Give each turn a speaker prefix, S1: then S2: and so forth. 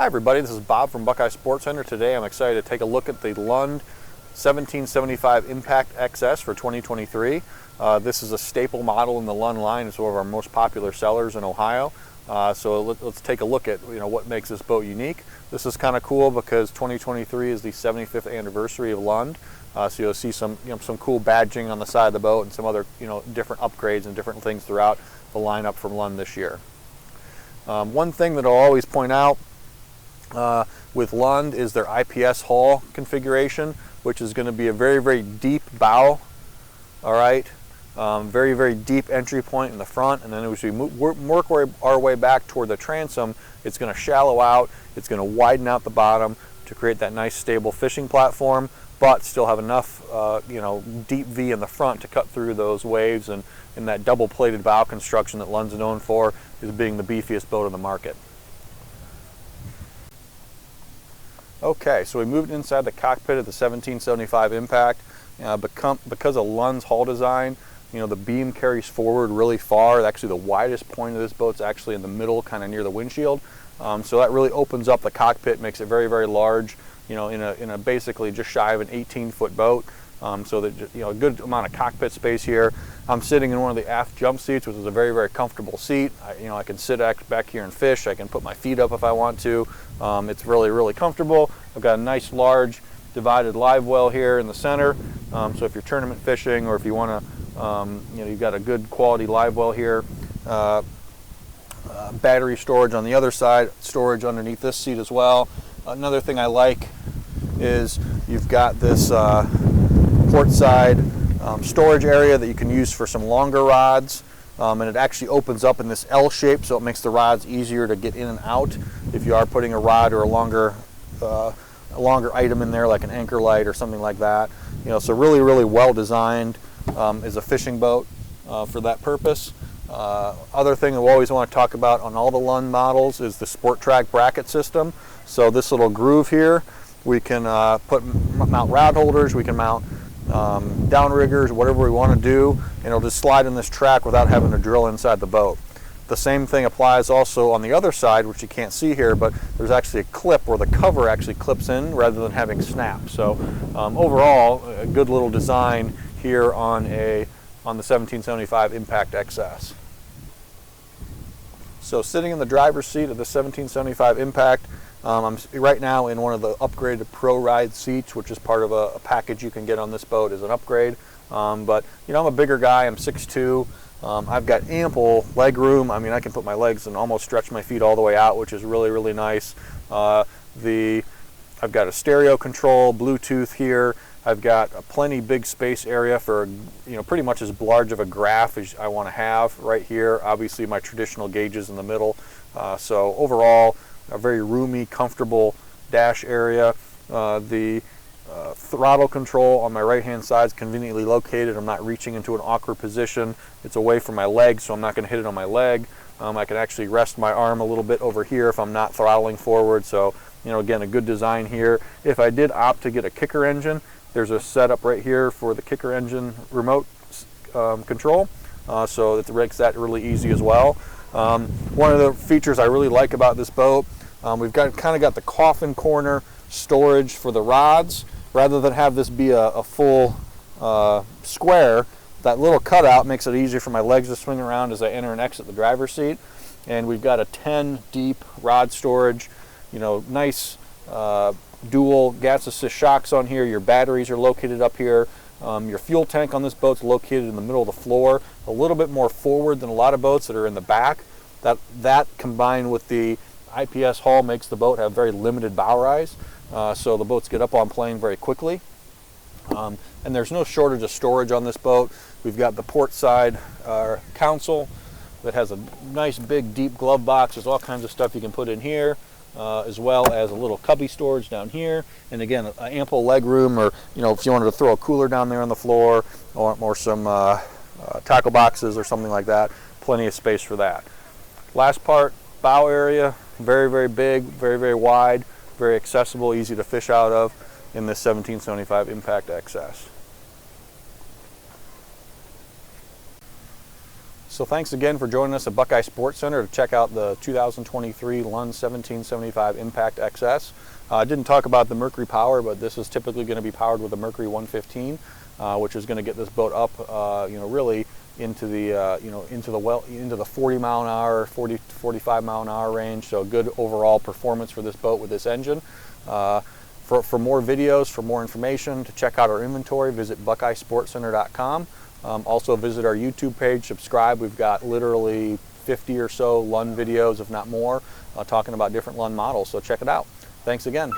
S1: Hi everybody, this is Bob from Buckeye Sports Center. Today I'm excited to take a look at the Lund 1775 Impact XS for 2023. This is a staple model in the Lund line. It's one of our most popular sellers in Ohio. So let's take a look at what makes this boat unique. This is kind of cool because 2023 is the 75th anniversary of Lund. So you'll see some cool badging on the side of the boat and some other different upgrades and different things throughout the lineup from Lund this year. One thing that I'll always point out with Lund is their IPS Hull configuration, which is going to be a very, very deep bow. All right, very, very deep entry point in the front, and then as we work our way back toward the transom, it's going to shallow out. It's going to widen out the bottom to create that nice, stable fishing platform, but still have enough, deep V in the front to cut through those waves, and in that double-plated bow construction that Lund's known for is being the beefiest boat on the market. Okay, so we moved inside the cockpit of the 1775 Impact. Because of Lund's hull design, the beam carries forward really far. Actually, the widest point of this boat's actually in the middle, kind of near the windshield. So that really opens up the cockpit, makes it very, very large. In a basically just shy of an 18-foot boat. So that a good amount of cockpit space here. I'm sitting in one of the aft jump seats, which is a very, very comfortable seat. I can sit back here and fish. I can put my feet up if I want to. It's really, really comfortable. I've got a nice, large, divided live well here in the center. So if you're tournament fishing, or if you want to, you've got a good quality live well here. Battery storage on the other side, storage underneath this seat as well. Another thing I like is you've got this port side storage area that you can use for some longer rods, and it actually opens up in this L shape, so it makes the rods easier to get in and out if you are putting a rod or a longer item in there, like an anchor light or something like that. So really, really well designed as a fishing boat for that purpose. Other thing that we always want to talk about on all the Lund models is the Sport Track bracket system. So this little groove here, we can mount rod holders, we can mount downriggers, whatever we want to do, and it'll just slide in this track without having to drill inside the boat. The same thing applies also on the other side, which you can't see here, but there's actually a clip where the cover actually clips in rather than having snap. So overall, a good little design here on the 1775 Impact XS. So sitting in the driver's seat of the 1775 Impact, I'm right now in one of the upgraded Pro Ride seats, which is part of a package you can get on this boat as an upgrade. But I'm a bigger guy. I'm 6'2". I've got ample leg room. I mean, I can put my legs and almost stretch my feet all the way out, which is really, really nice. I've got a stereo control, Bluetooth here. I've got a plenty big space area for pretty much as large of a graph as I want to have right here. Obviously, my traditional gauges in the middle. So overall, a very roomy, comfortable dash area. The throttle control on my right-hand side is conveniently located. I'm not reaching into an awkward position. It's away from my leg, so I'm not going to hit it on my leg. I can actually rest my arm a little bit over here if I'm not throttling forward. So, again, a good design here. If I did opt to get a kicker engine, there's a setup right here for the kicker engine remote control. So it makes that really easy as well. One of the features I really like about this boat, we've kind of got the coffin corner storage for the rods. Rather than have this be a full square, that little cutout makes it easier for my legs to swing around as I enter and exit the driver's seat. And we've got a 10 deep rod storage, nice dual gas assist shocks on here. Your batteries are located up here. Your fuel tank on this boat's located in the middle of the floor, a little bit more forward than a lot of boats that are in the back. That combined with the IPS hull makes the boat have very limited bow rise, so the boats get up on plane very quickly. And there's no shortage of storage on this boat. We've got the port side console that has a nice big deep glove box. There's all kinds of stuff you can put in here, as well as a little cubby storage down here, and again, ample leg room, or if you wanted to throw a cooler down there on the floor, or some tackle boxes or something like that, plenty of space for that. Last part, bow area, very, very big, very, very wide, very accessible, easy to fish out of in this 1775 Impact XS. So thanks again for joining us at Buckeye Sports Center to check out the 2023 Lund 1775 Impact XS. I didn't talk about the Mercury power, but this is typically going to be powered with a Mercury 115, which is going to get this boat up, really into the into the 40 mile an hour, 40 to 45 mile an hour range. So good overall performance for this boat with this engine. For more videos, for more information, to check out our inventory, visit BuckeyeSportsCenter.com. Also visit our YouTube page, subscribe. We've got literally 50 or so Lund videos, if not more, talking about different Lund models. So check it out. Thanks again.